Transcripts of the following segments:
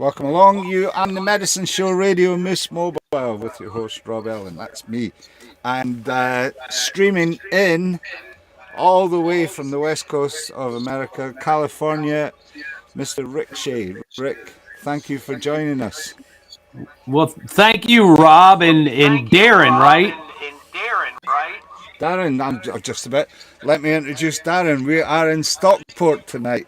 Welcome along. You on the Medicine Show Radio Miss Mobile with your host Rob Ellen. That's me. And streaming in all the way from the west coast of America, California, Mr. Rick Shea. Rick, thank you for joining us. Well, thank you, Rob and Darren, right? Darren, I'm just about. Let me introduce Darren. We are in Stockport tonight.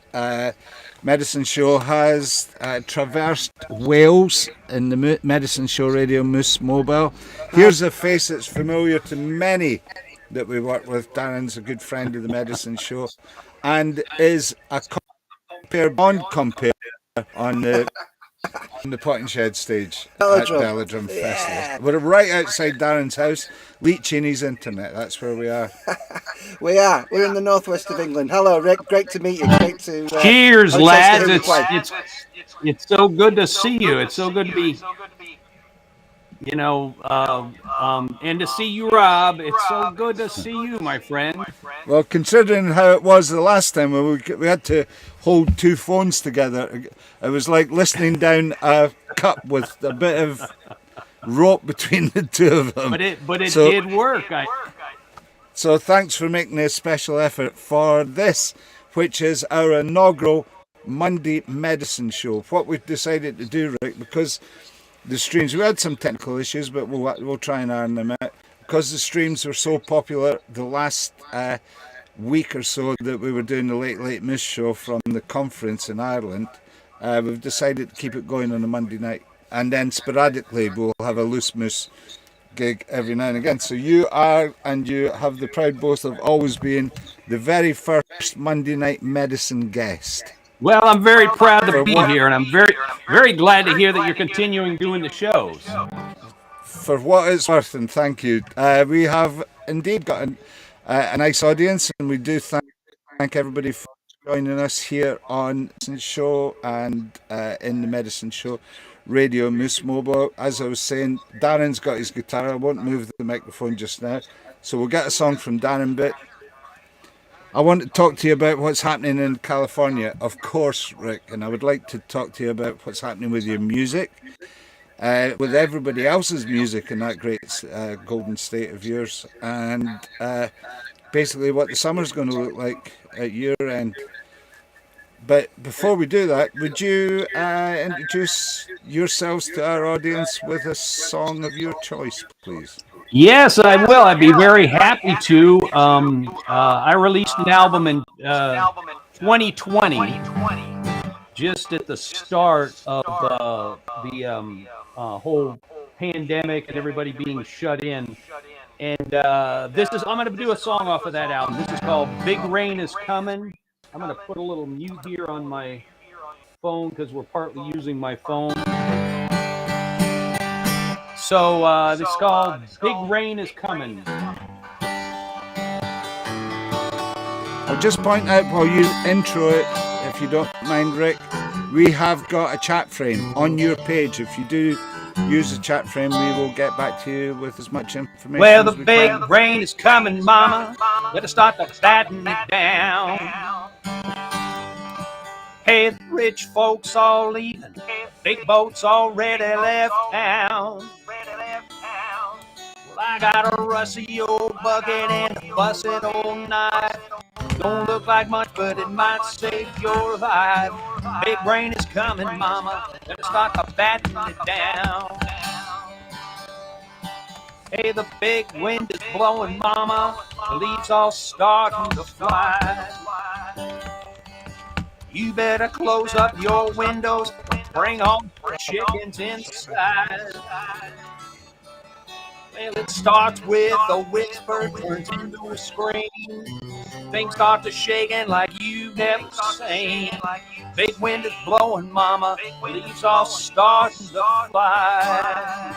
Medicine Show has traversed Wales in the Medicine Show Radio Moose Mobile. Here's a face that's familiar to many that we work with. Darren's a good friend of the Medicine Show and is a bond compare on the Potting Shed stage at Belladrum Festival. We're right outside Darren's house, leeching his internet. That's where we are. We are. We're in the northwest of England. Hello, Rick. Great to meet you. Great to. Cheers, lads. It's so good to see you. It's so good to be. And to see you, Rob. It's so good to see you, my friend. Well, considering how it was the last time when we had to hold two phones together, it was like listening down a cup with a bit of rope between the two of them. But it did work. So thanks for making a special effort for this, which is our inaugural Monday Medicine Show. What we've decided to do, Rick, because the streams, we had some technical issues, but we'll try and iron them out. Because the streams were so popular the last week or so that we were doing the Late Miss Show from the conference in Ireland, we've decided to keep it going on a Monday night. And then sporadically we'll have a Loose Moose gig every now and again. So you are, and you have the proud boast of always being the very first Monday night medicine guest. Well, I'm very proud to be here, and I'm very, very glad to hear that you're continuing doing the shows. For what it's worth, and thank you. We have indeed got a nice audience, and we do thank everybody for joining us here on the show and in the Medicine Show Radio Moose Mobile. As I was saying, Darren's got his guitar. I won't move the microphone just now, so we'll get a song from Darren, but I want to talk to you about what's happening in California, of course, Rick, and I would like to talk to you about what's happening with your music, with everybody else's music in that great golden state of yours, and basically what the summer's going to look like at your end. But before we do that, would you introduce yourselves to our audience with a song of your choice, please? Yes, I will. I'd be very happy to. I released an album in 2020, just at the start of the whole pandemic and everybody being shut in. And I'm going to do a song off of that album. This is called Big Rain is Coming. I'm going to put a little mute here on my phone because we're partly using my phone. So this is called Big Rain is Coming. I'll just point out while you intro it, if you don't mind, Rick, we have got a chat frame on your page. If you do use a chat frame, we will get back to you with as much information. Well, the big rain is coming, mama. Let us start to batten it down. Hey, the rich folks all leaving. Big boats already left town. Well, I got a rusty old bucket and a busted old knife. Don't look like much, but it might save your life. Big rain is coming, mama. Let us start to batten it down. Hey, the big wind is blowing, mama. The leaves all starting to fly. You better close up your windows and bring all the chickens inside. Well, it starts with a whisper, turns into a scream. Things start to shaking like you've never seen. Big wind is blowing, mama. Leaves all starting to fly.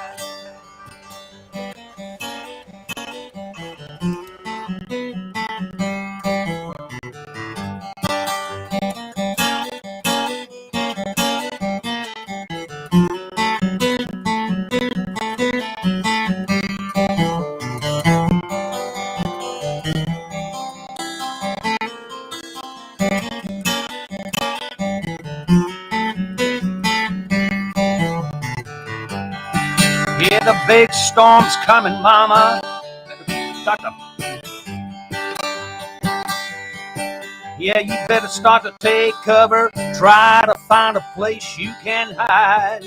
the big storm's coming, mama. Start to, yeah, you better start to take cover. Try to find a place you can hide.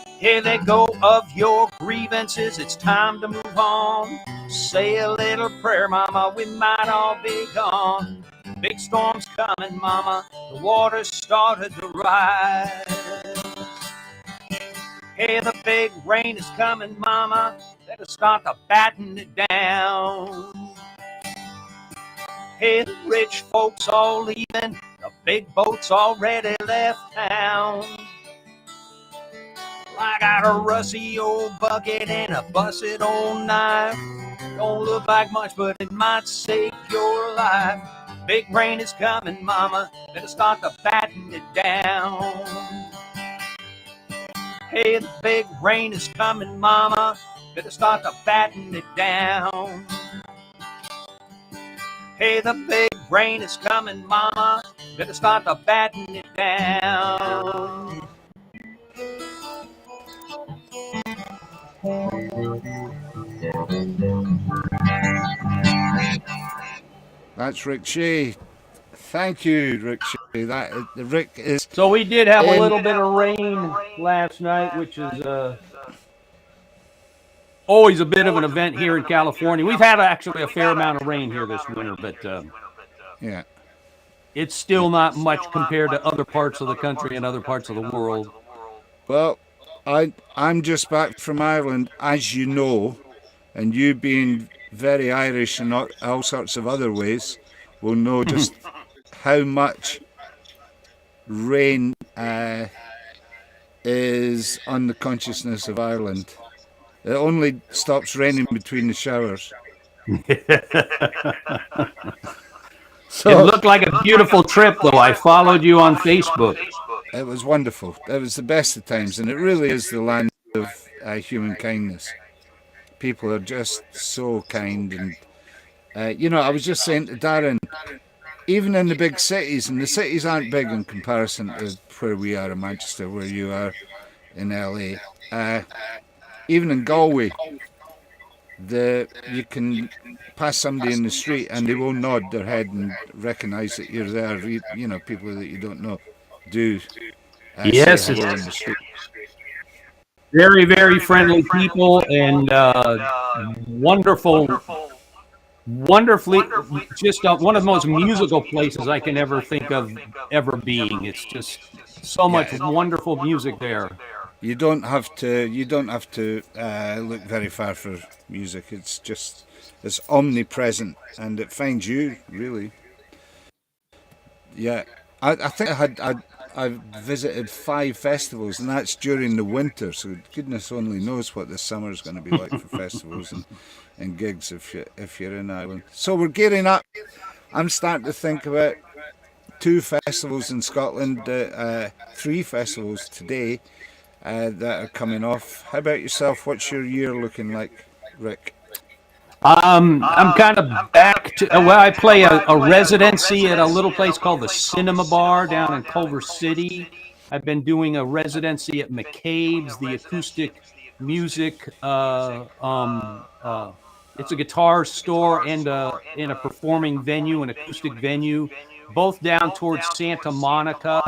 Here they go of your grievances. It's time to move on. Say a little prayer, mama. We might all be gone. Big storm's coming, mama. The water's started to rise. Hey, the big rain is coming, mama. Better start to batten it down. Hey, the rich folks all leaving. The big boat's already left town. I got a rusty old bucket and a busted old knife. Don't look like much, but it might save your life. Big rain is coming, mama. Better start to batten it down. Hey, the big rain is coming, mama. Better start to batten it down. Hey, the big rain is coming, mama. Better start to batten it down. That's Rick Shea. Thank you, Rick Shea. Rick is. So we did have a little bit of rain last night, which is always a bit of an event here in California. We've had actually a fair amount of rain here this winter, but Yeah, it's still not much compared to other parts of the country and other parts of the world. well, I'm just back from Ireland, as you know, and you being very Irish in all sorts of other ways will know just how much rain is on the consciousness of Ireland. It only stops raining between the showers. So, it looked like a beautiful trip, though. I followed you on Facebook. It was wonderful. It was the best of times, and it really is the land of human kindness. People are just so kind, and you know, I was just saying to Darren, even in the big cities, and the cities aren't big in comparison to where we are in Manchester, where you are in LA, even in Galway, you can pass somebody in the street and they will nod their head and recognise that you're there. You know, people that you don't know do yes, say hello in the street. Very, very friendly people, and wonderfully, just one of the most musical places I can ever think of ever being. It's just so much wonderful music there. You don't have to look very far for music. It's omnipresent, and it finds you really. Yeah, I think I visited 5 festivals, and that's during the winter. So goodness only knows what the summer is going to be like for festivals and gigs if you're in Ireland. So we're gearing up. I'm starting to think about 2 festivals in Scotland, 3 festivals today that are coming off. How about yourself? What's your year looking like, Rick? I'm kind of back to, I play a residency at a little place called the Cinema Bar down in Culver City. I've been doing a residency at McCabe's, the acoustic music. It's a guitar store and a performing venue, an acoustic venue, both down towards Santa Monica.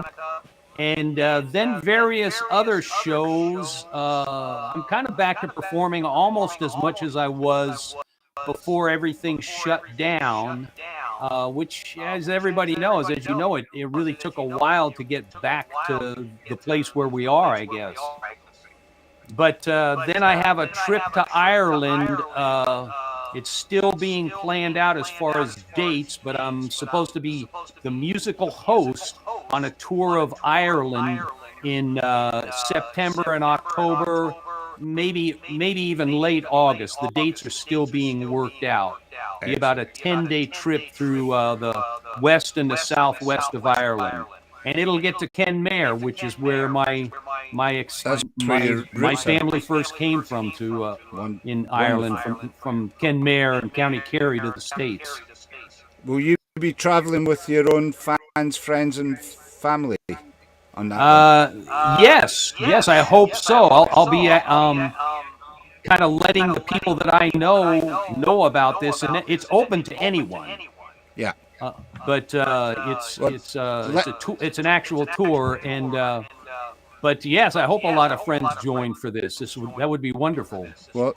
And then various other shows. I'm kind of back to performing almost as much as I was before everything shut down, which, as everybody knows, as you know, it really took a while to get back to the place where we are, I guess. But then I have a trip to Ireland. It's still being planned out as far as dates, but I'm supposed to be the musical host on a tour of Ireland in September and October, maybe even late August. The dates are still being worked out. Be about a 10-day trip through the west and the southwest of Ireland. And it'll get to Kenmare, which is where my family first came from in Ireland, from Kenmare and County Kerry to the States. Will you be travelling with your own fans, friends, and family on that one? Yes, I hope so. I'll be kind of letting the people that I know about this, and it's open to anyone. Yeah. But it's an actual tour, and but yes, I hope a lot of friends join for this. That would be wonderful. Well,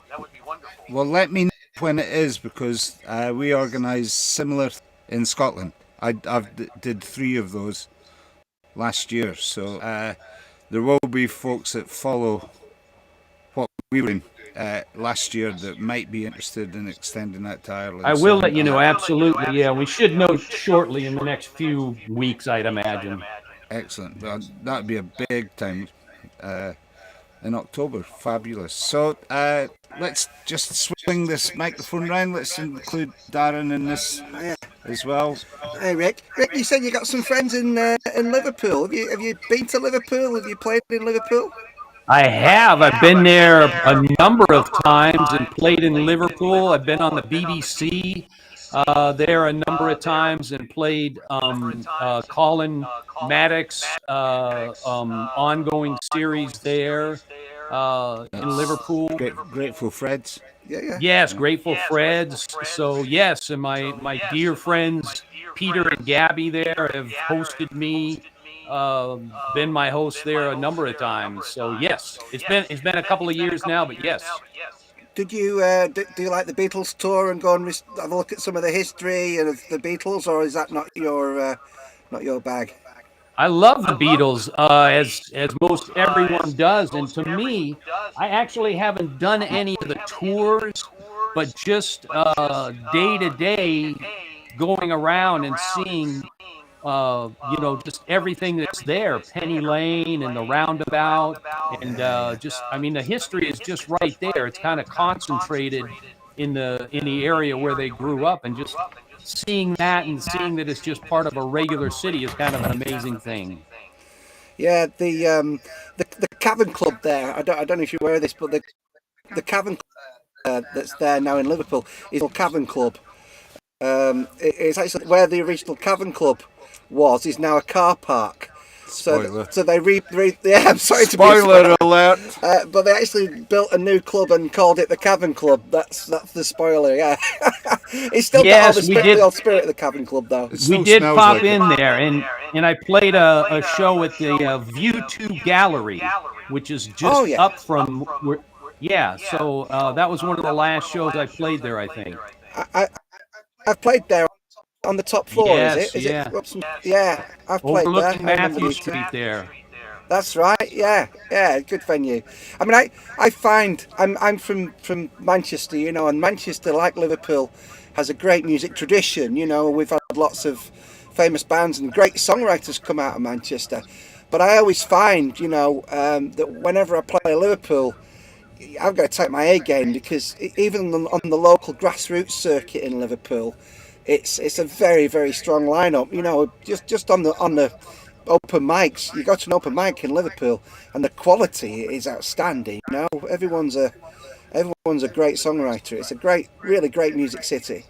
let me know when it is, because we organise similar in Scotland. I've did 3 of those last year, so there will be folks that follow what we were doing last year that might be interested in extending that to Ireland. I will let you know, absolutely. Yeah, we should know shortly in the next few weeks, I'd imagine. Excellent. Well, that'd be a big time in October. Fabulous. So let's just swing this microphone round. Let's include Darren in this as well. Hey, Rick. Rick, you said you got some friends in Liverpool. Have you been to Liverpool? Have you played in Liverpool? I have. I've been there a number of times and played in Liverpool. I've been on the BBC there a number of times and played Colin Maddox's ongoing series there in Liverpool. Grateful Freds. Yeah. Yes, Grateful Freds. So yes, and my dear friends Peter and Gabby there have hosted me. Been my host there a number of times. So yes, it's been a couple of years now, but yes. Did you do you like the Beatles tour and go and have a look at some of the history of the Beatles, or is that not your bag? I love the Beatles, as most everyone does, and to me, I actually haven't done any of the tours, but just day to day going around and seeing. Just everything that's there, Penny Lane and the roundabout, and the history is just right there. It's kind of concentrated in the area where they grew up, and just seeing that and seeing that it's just part of a regular city is kind of an amazing thing. Yeah, the Cavern Club there. I don't know if you're aware of this, but the Cavern Club that's there now in Liverpool is a Cavern Club. It's actually where the original Cavern Club is now a car park. So they I'm sorry to be spoiler alert. But they actually built a new club and called it the Cavern Club. That's the spoiler. Yeah, it's still got all the old spirit of the Cavern Club though. We did pop in there, and I played a show at the View 2 Gallery, which is just up from where. Yeah, so that was one of the last shows I played there, I think. I've played there on the top floor, yes, is yeah. it? Yeah, I've played there. Overlooking Matthew Street there. That's right, yeah, good venue. I mean, I find, I'm from Manchester, and Manchester, like Liverpool, has a great music tradition, we've had lots of famous bands and great songwriters come out of Manchester. But I always find, that whenever I play Liverpool, I've got to take my A game, because even on the local grassroots circuit in Liverpool, it's a very, very strong lineup. Just on the open mics, you go to an open mic in Liverpool, and the quality is outstanding. Everyone's a great songwriter. It's a really great music city.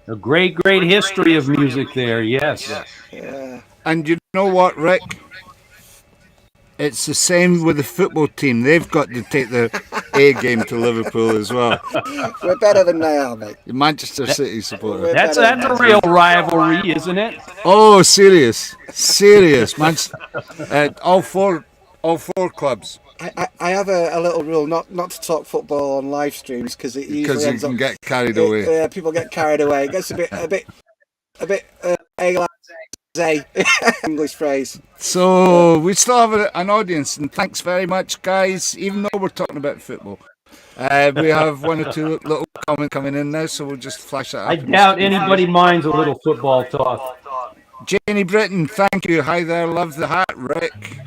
A great history of music there. Yes. Yeah. And you know what, Rick? It's the same with the football team. They've got to take their A game to Liverpool as well. We're better than they are, mate. Manchester City supporter. That's a real rivalry, isn't it? Oh, serious. Manchester. All four clubs. I have a little rule not to talk football on live streams, because you can get carried away. People get carried away. It gets a bit English phrase. So we still have an audience, and thanks very much, guys. Even though we're talking about football, we have one or two little comments coming in now, so we'll just flash that up. I doubt anybody minds a little football talk. Janie Britton, thank you. Hi there, love the hat, Rick.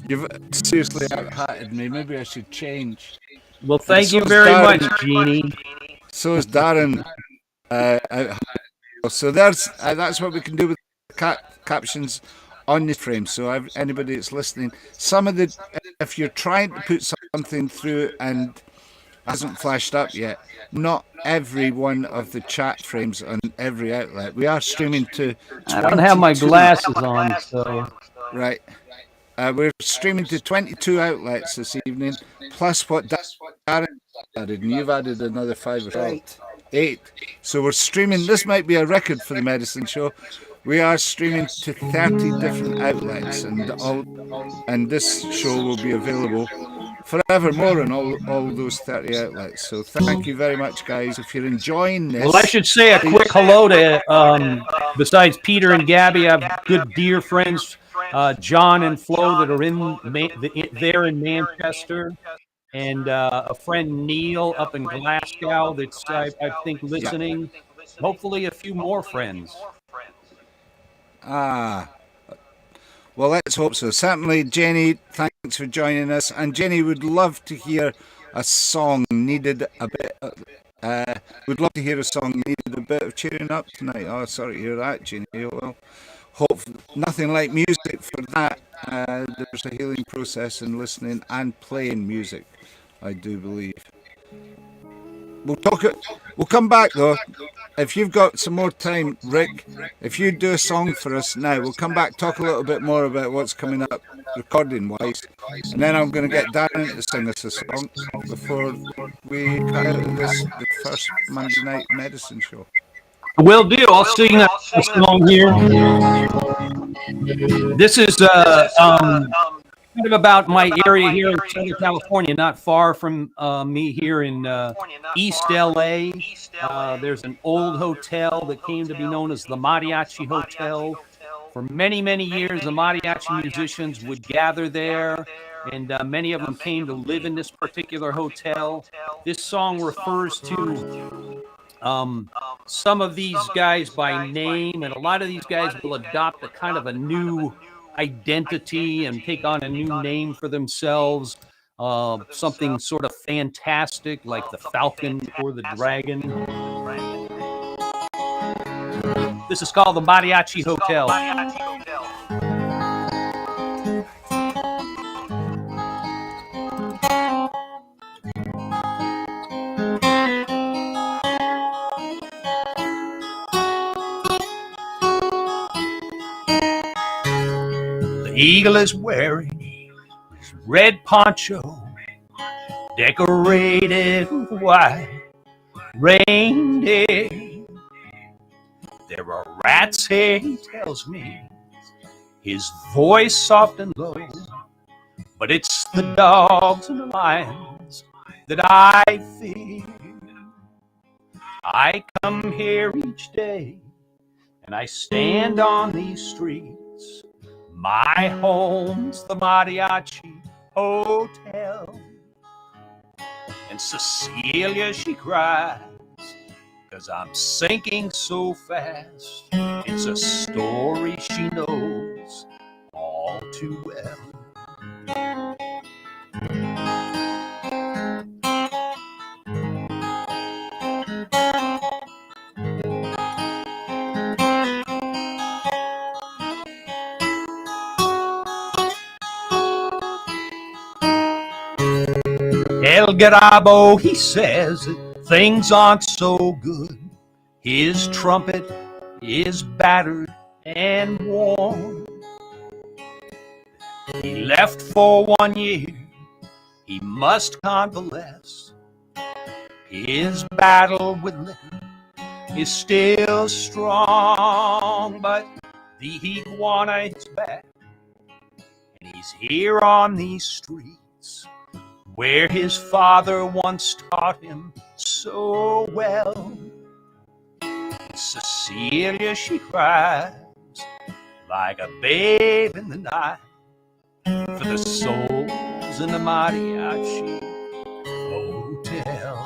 You've seriously out-hatted me. Maybe I should change. Well, thank you very much, Jeannie. So is Darren. So that's what we can do with captions on the frame. So anybody that's listening, if you're trying to put something through and hasn't flashed up yet, not every one of the chat frames on every outlet. We are streaming to 22. I don't have my glasses on, so right. We're streaming to 22 outlets this evening, plus what Darren added, and you've added another 5 or so. 8. So we're streaming. This might be a record for the Medicine Show. We are streaming to 30 different outlets, and this show will be available forevermore on all those 30 outlets. So thank you very much, guys. If you're enjoying this, well, I should say a quick hello to besides Peter and Gabby, I have good dear friends, John and Flo, that are there in Manchester, and a friend Neil up in Glasgow that's I think listening. Hopefully, a few more friends. Well, let's hope so. Certainly, Jenny, thanks for joining us. And Jenny would love to hear a song needed a bit. Would love to hear a song needed a bit of cheering up tonight. Oh, sorry to hear that, Jenny. Well, hope nothing like music for that. There's a healing process in listening and playing music, I do believe. We'll come back though. If you've got some more time, Rick, if you do a song for us now, we'll come back, talk a little bit more about what's coming up recording wise, and then I'm going to get Darren to sing us a song before we cut out of the first Monday night medicine show. Will do. I'll sing a song here. This is kind of about my area here in Southern California, not far from me here in East LA. There's an old hotel that came to be known as the Mariachi Hotel. For many, many years, the mariachi musicians would gather there, and many of them came to live in this particular hotel. This song refers to some of these guys by name, and a lot of these guys will adopt a kind of a new identity and take on a new name for themselves, something sort of fantastic like the Falcon or the Dragon. This is called the Mariachi Hotel. The eagle is wearing his red poncho, decorated with white reindeer. There are rats here, he tells me, his voice soft and low, but it's the dogs and the lions that I fear. I come here each day and I stand on these streets. My home's the Mariachi Hotel. And Cecilia, she cries, 'cause I'm sinking so fast. It's a story she knows all too well. El Garabo, he says that things aren't so good. His trumpet is battered and worn. He left for 1 year, he must convalesce. His battle with liquor is still strong, but the iguana is back, and he's here on these streets where his father once taught him so well. Cecilia, she cries like a babe in the night for the souls in the Mariachi Hotel.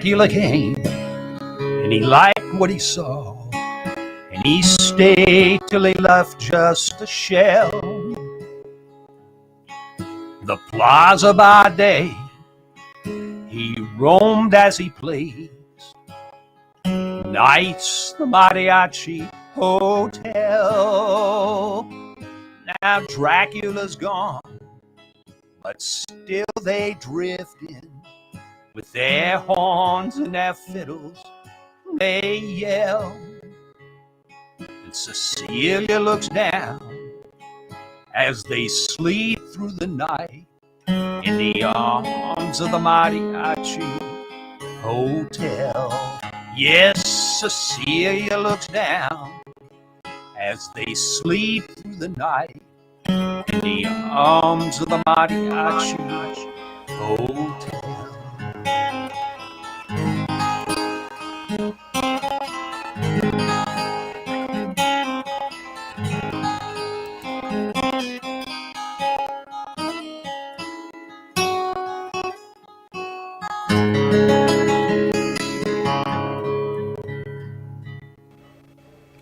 Dracula came, and he liked what he saw, and he stayed till he left just a shell. The plaza by day, he roamed as he pleased. Nights, the mariachi hotel. Now Dracula's gone, but still they drift in with their horns and their fiddles. They yell, and Cecilia looks down as they sleep through the night in the arms of the mariachi hotel. Yes, Cecilia looks down as they sleep through the night in the arms of the mariachi hotel.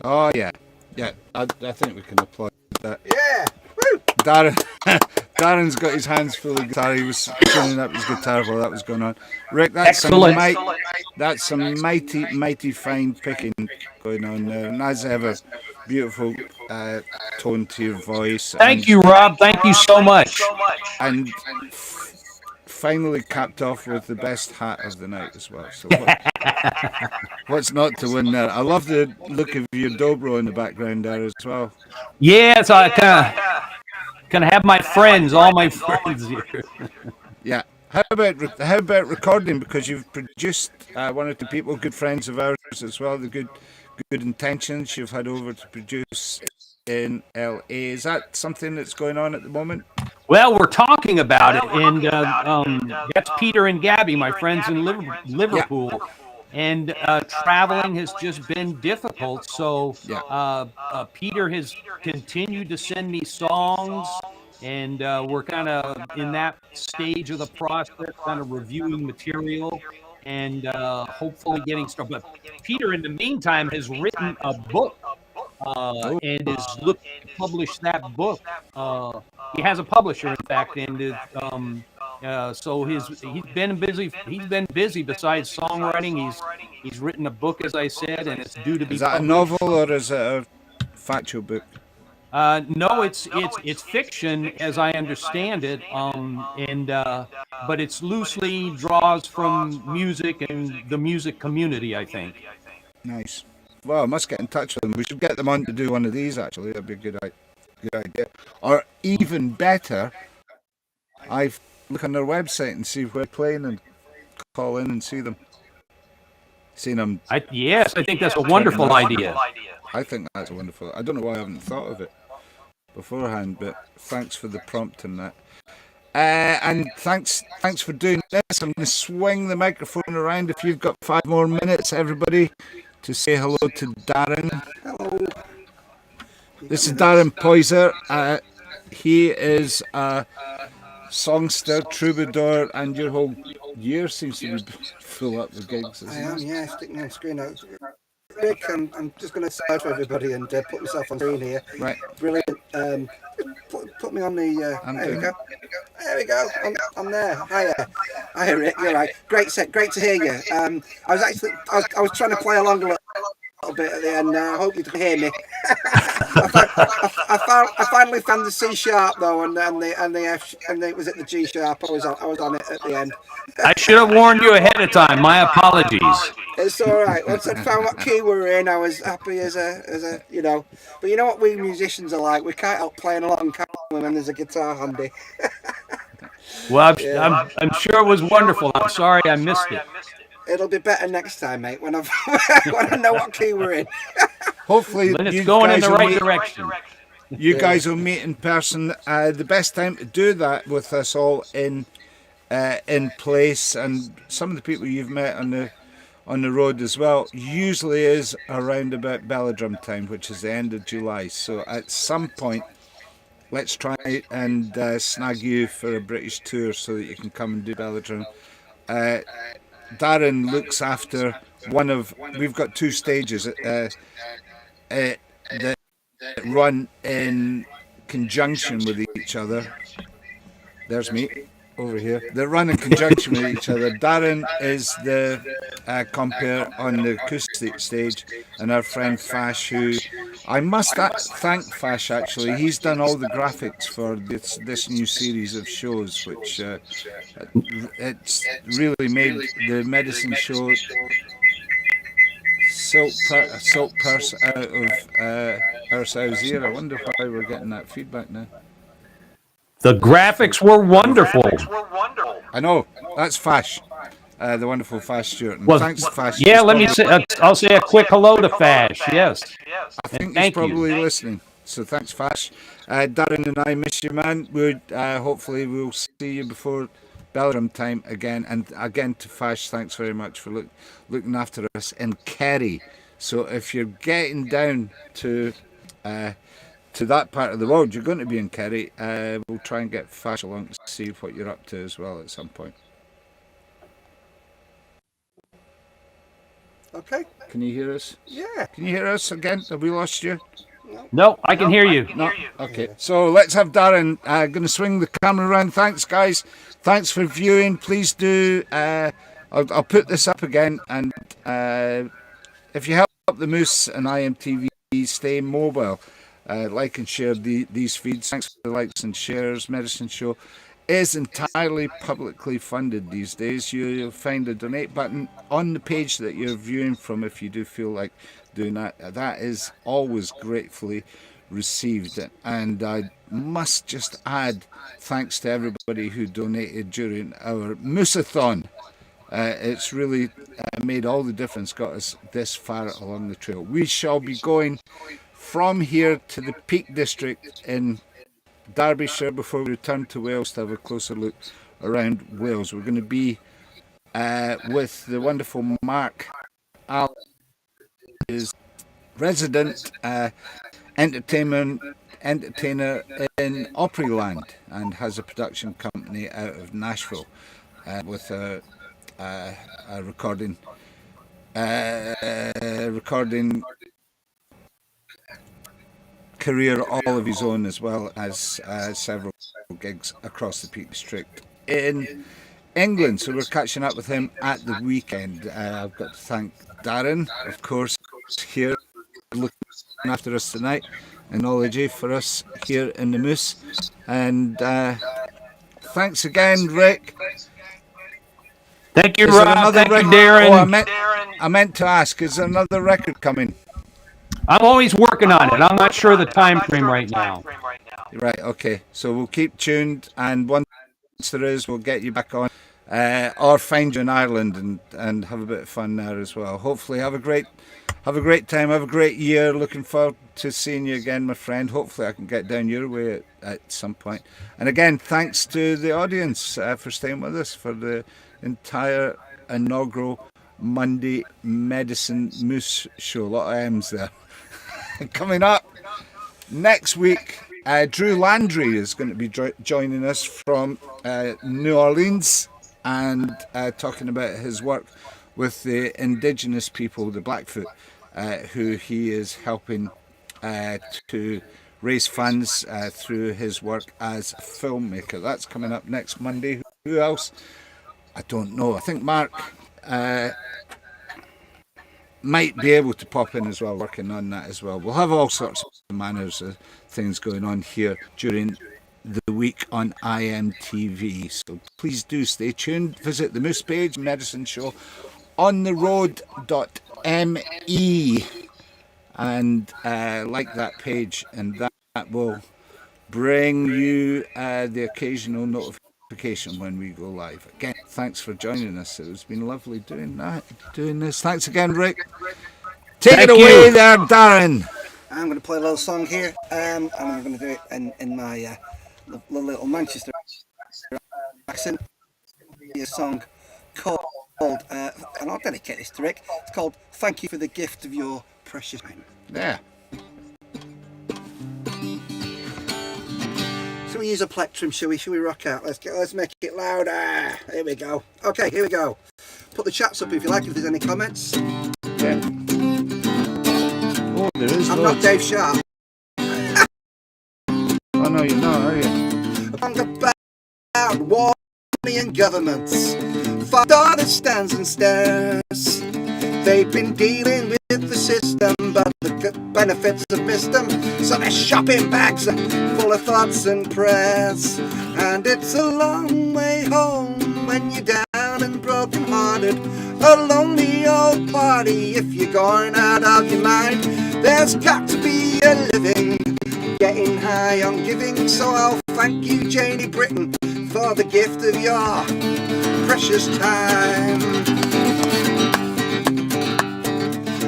Oh yeah, yeah. I think we can applaud that. Yeah. Woo. Darren's got his hands full of guitar. He was tuning up his guitar while that was going on. Rick, that's Excellent. some mighty fine picking going on there, and as ever, beautiful tone to your voice. Thank you, Rob. Thank you so much. And finally capped off with the best hat of the night as well. So what's not to win there? I love the look of your dobro in the background there as well. Yeah, so I kind of have my friends, all my friends here. Yeah. How about recording? Because you've produced one or two people, good friends of ours as well. The good intentions you've had over to produce in LA. Is that something that's going on at the moment? Well, we're talking about it, and that's Peter and Gabby, my friends in Liverpool. Yeah. And traveling has just been difficult. So Peter has continued to send me songs, and we're kind of in that stage of the process, kind of reviewing material and hopefully getting started. But Peter, in the meantime, has written a book and is looking to publish that book. He has a publisher, in fact, and so he's been busy. He's been busy. Besides songwriting, he's written a book, as I said, and it's due to be. Is that published. A novel or is it a factual book? No, it's fiction, as I understand it, but it's loosely draws from music and the music community, I think. Nice. Well, I must get in touch with them. We should get them on to do one of these, actually. That'd be a good idea. Or even better, I look on their website and see where they're playing and call in and see them. Seen them. Yes, I think that's a wonderful idea. I think that's wonderful. I don't know why I haven't thought of it beforehand, but thanks for the prompt and that. And thanks for doing this. I'm going to swing the microphone around if you've got 5 more minutes, everybody, to say hello to Darren. Hello. This is Darren Poyser. He is a songster, troubadour, and your whole year seems to be full up with gigs. I am, yeah, sticking on screen now. Rick, I'm just going to start for everybody and put myself on screen here. Right. Brilliant. Put me on the. There we go. There we go. I'm there. Hi, Rick. You're right. Great set. Great to hear you. I was trying to play along a little bit at the end. I hope you can hear me. I finally found the C sharp though, and the F, and was it the G sharp? I was on it at the end. I should have warned you ahead of time. My apologies. It's all right. Once I found what key we were in, I was happy as a you know. But you know what we musicians are like. We can't help playing along, can we, when there's a guitar handy. Well, I'm sure it was wonderful. I'm sorry I missed it. It'll be better next time, mate. When I know what key we're in. Hopefully, it's going in the right direction. You guys will meet in person. The best time to do that with us all in place, and some of the people you've met on the road as well, usually is around about Belladrum time, which is the end of July. So at some point, let's try and snag you for a British tour so that you can come and do Belladrum. Darren looks after one of. We've got two stages that run in conjunction with each other. There's me over here. They run in conjunction with each other. Darren is the compere on the acoustic stage, and our friend Fash, who I must thank Fash actually. He's done all the graphics for this new series of shows, which it's really made the medicine show silk purse out of our sow's ear. I wonder why we're getting that feedback now. The graphics were wonderful. I know, that's Fash, the wonderful Fash Stewart. And Well, thanks, Fash. yeah, let me say. I'll say a quick hello to Fash. Yes, I think he's thank you. probably listening. So thanks, Fash. Darren and I miss you, man. Hopefully we'll see you before Belgium time again. And again to Fash, thanks very much for looking after us in Kerry. So if you're getting down to that part of the world, you're going to be in Kerry. We'll try and get Fash along to see what you're up to as well at some point. Okay. Can you hear us? Yeah. Can you hear us again? Have we lost you? No, I can hear you. No. Okay. So let's have Darren. Going to swing the camera around. Thanks, guys. Thanks for viewing. Please do. I'll put this up again, and if you help the Moose and iMTV stay mobile, like and share these feeds. Thanks for the likes and shares. Medicine Show is entirely publicly funded these days. You'll find a donate button on the page that you're viewing from if you do feel like doing that. That is always gratefully received. And I must just add thanks to everybody who donated during our Mooseathon. It's really made all the difference, got us this far along the trail. We shall be going from here to the Peak District in Derbyshire before we return to Wales to have a closer look around Wales. We're going to be with the wonderful Mark Al, is resident entertainer in Opryland and has a production company out of Nashville with a recording career all of his own, as well as several gigs across the Peak District in England. So we're catching up with him at the weekend. I've got to thank Darren, of course, here looking after us tonight, Enology for us here in the Moose. And thanks again, Rick. Thank you, Rob. Thank you, Darren. Oh, I meant to ask, is there another record coming? I'm always working on it. I'm not sure of the time frame right now. Right, okay. So we'll keep tuned, and once there is, we'll get you back on, or find you in Ireland and have a bit of fun there as well. Hopefully, have a great time, have a great year. Looking forward to seeing you again, my friend. Hopefully, I can get down your way at some point. And again, thanks to the audience for staying with us for the entire inaugural Monday Medicine Moose show. A lot of M's there. Coming up next week, Drew Landry is going to be joining us from New Orleans and talking about his work with the indigenous people, the Blackfoot, who he is helping to raise funds through his work as a filmmaker. That's coming up next Monday. Who else? I don't know. I think Mark might be able to pop in as well, working on that as well. We'll have all sorts of manners of things going on here during the week on iMTV. So please do stay tuned. Visit the Moose page, Medicine Show, ontheroad.me, and like that page, and that will bring you the occasional notification when we go live. Again, thanks for joining us. It's been lovely doing this. Thanks again, Rick. Take it away there, Darren. I'm going to play a little song here, and I'm going to do it in my little Manchester accent. A song called, and I'll dedicate this to Rick. It's called "Thank You for the Gift of Your Precious Time." Yeah. So we use a plectrum, shall we? Shall we rock out? Let's make it louder. Here we go. Okay, here we go. put the chats up if you like, if there's any comments. Yeah. Oh, there is. I'm not Dave Sharp. Oh no, you're not, are you? Among about warning governments, father stands and stares. They've been dealing with the system, but the benefits have missed them. So their shopping bags are full of thoughts and prayers. And it's a long way home when you're down and broken-hearted. A lonely old party if you're going out of your mind. There's got to be a living, getting high on giving. So I'll thank you, Janie Britton, for the gift of your precious time.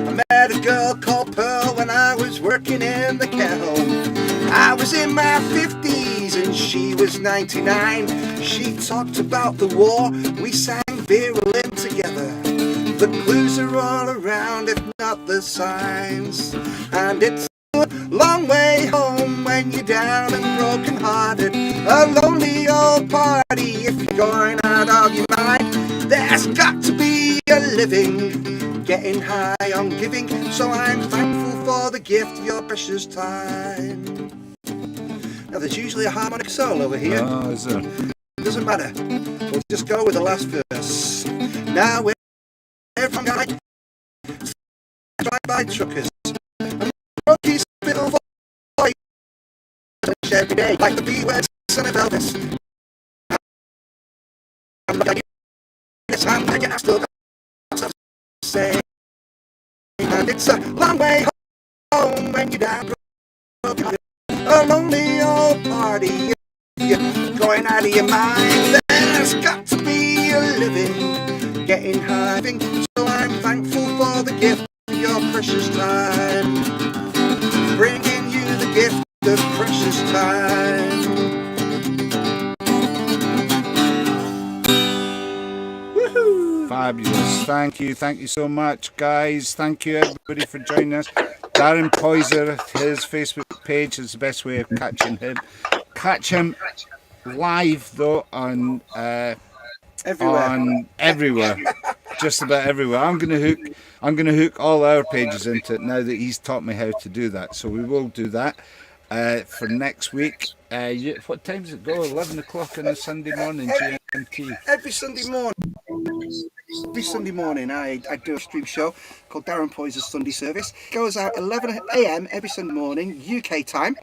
I met a girl called Pearl when I was working in the care home. I was in my 50s and she was 99. She talked about the war, we sang Beer Berlin together. The clues are all around, if not the signs. And it's a long way home when you're down and broken-hearted. A lonely old party if you're going out of your mind. There's got to be a living, getting high on giving. So I'm thankful for the gift of your precious time. Now there's usually a harmonic solo over here. Oh, is there? Doesn't matter, we'll just go with the last verse. Now we're from guy, drive-by truckers, and rookies fiddle voice every day, like the B-Word son of Elvis. I'm like I still got to say, and it's a long way home when you're down, a lonely old party. You're going out of your mind. There's got to be a living, getting high. So I'm thankful for the gift of your precious time, bringing you the gift of precious time. Woohoo! Fabulous. Thank you so much, guys. Thank you everybody for joining us. Darren Poyser, his Facebook page is the best way of catching him. Catch him live though on everywhere, just about everywhere. I'm gonna hook all our pages into it now that he's taught me how to do that. So we will do that for next week. What time does it go? 11 o'clock on a Sunday morning, GMT. Every Sunday morning I do a stream show called Darren Poyser's Sunday Service. It goes out 11 a.m. every Sunday morning UK time,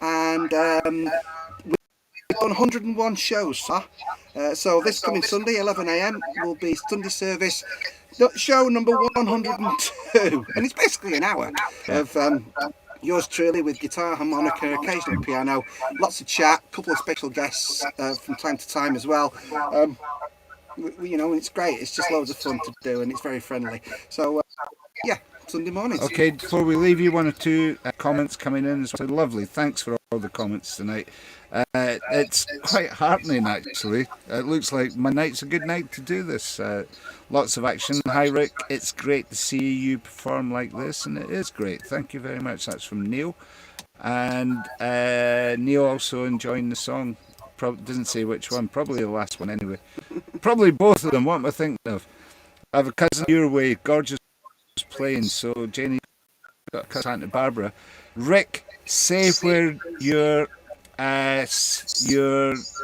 and we've done 101 shows. So this coming Sunday 11 a.m. will be Sunday Service show number 102, and it's basically an hour of yours truly with guitar, harmonica, occasional piano, lots of chat, a couple of special guests from time to time as well. You know, and it's great. It's just loads of fun to do, and it's very friendly. So, yeah, Sunday mornings. Okay, before we leave you, one or two comments coming in as well. Lovely. Thanks for all the comments tonight. It's quite heartening, actually. It looks like my night's a good night to do this. Lots of action. Hi, Rick. It's great to see you perform like this, and it is great. Thank you very much. That's from Neil. And Neil also enjoying the song. Doesn't say which one. Probably the last one, anyway. Probably both of them. What am I thinking of? I have a cousin your way, gorgeous playing. So Janie got a cousin Santa Barbara. Rick, say where your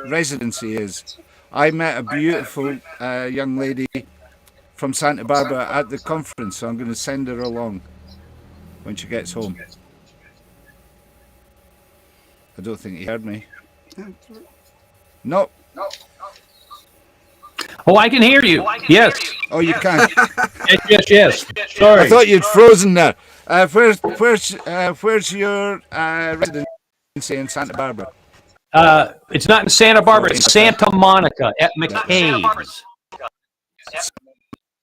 residency is. I met a beautiful young lady from Santa Barbara at the conference, so I'm going to send her along when she gets home. I don't think he heard me. No. Oh, I can hear you. Yes. Oh, you can. Yes. Sorry. I thought you'd frozen there. Where's your residency in Santa Barbara? It's not in Santa Barbara. It's Santa Monica at McCain's.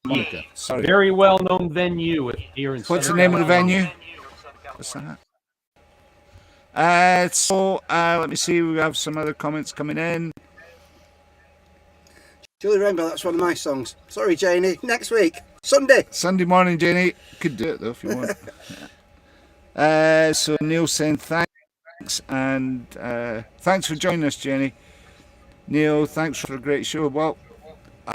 Monica. Sorry. Very well-known venue here in. What's the name of the venue? What's that? So let me see. We have some other comments coming in. Julie Rainbow, that's one of my songs. Sorry, Janie. Next week, Sunday morning, Janie. Could do it though if you want. So Neil saying thanks, and thanks for joining us, Janie. Neil, thanks for a great show. Well,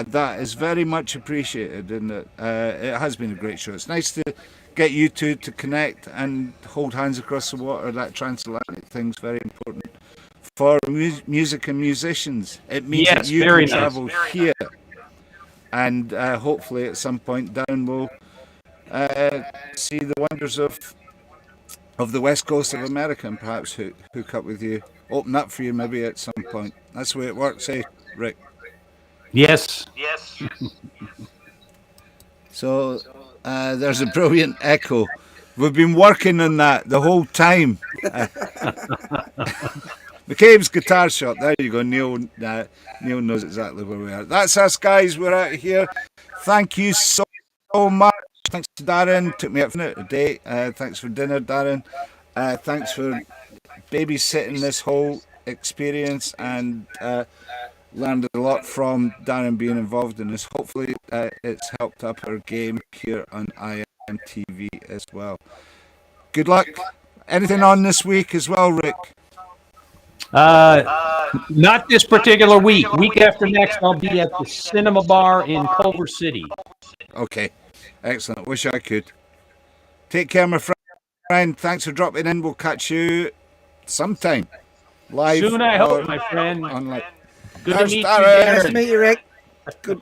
that is very much appreciated, and it has been a great show. It's nice to get you two to connect and hold hands across the water. That transatlantic thing's very important for music and musicians. It means that Yes, you very can nice. travel here, and hopefully at some point down we'll see the wonders of the west coast of America, and perhaps hook up with you, open up for you maybe at some point. That's the way it works, eh, Rick? Yes. So there's a brilliant echo. We've been working on that the whole time. McCabe's Guitar Shop. There you go. Neil knows exactly where we are. That's us, guys. We're out of here. Thank you so much. Thanks to Darren. Took me out for dinner today. Thanks for dinner, Darren. Thanks for babysitting this whole experience, and learned a lot from Darren being involved in this. Hopefully it's helped up our game here on iMTV as well. Good luck. Anything on this week as well, Rick? Not this particular week. Week after next, I'll be at the Cinema Bar in Culver City. Okay, excellent. Wish I could. Take care, my friend. Thanks for dropping in. We'll catch you sometime live. Soon, I hope, my friend. Online. Good to meet you, Nice to Darren. meet you, Rick. Good.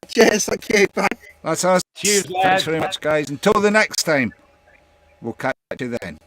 Cheers. Thank you. Bye. That's us. Cheers, Thanks lads. very much, guys. Until the next time, we'll catch you then.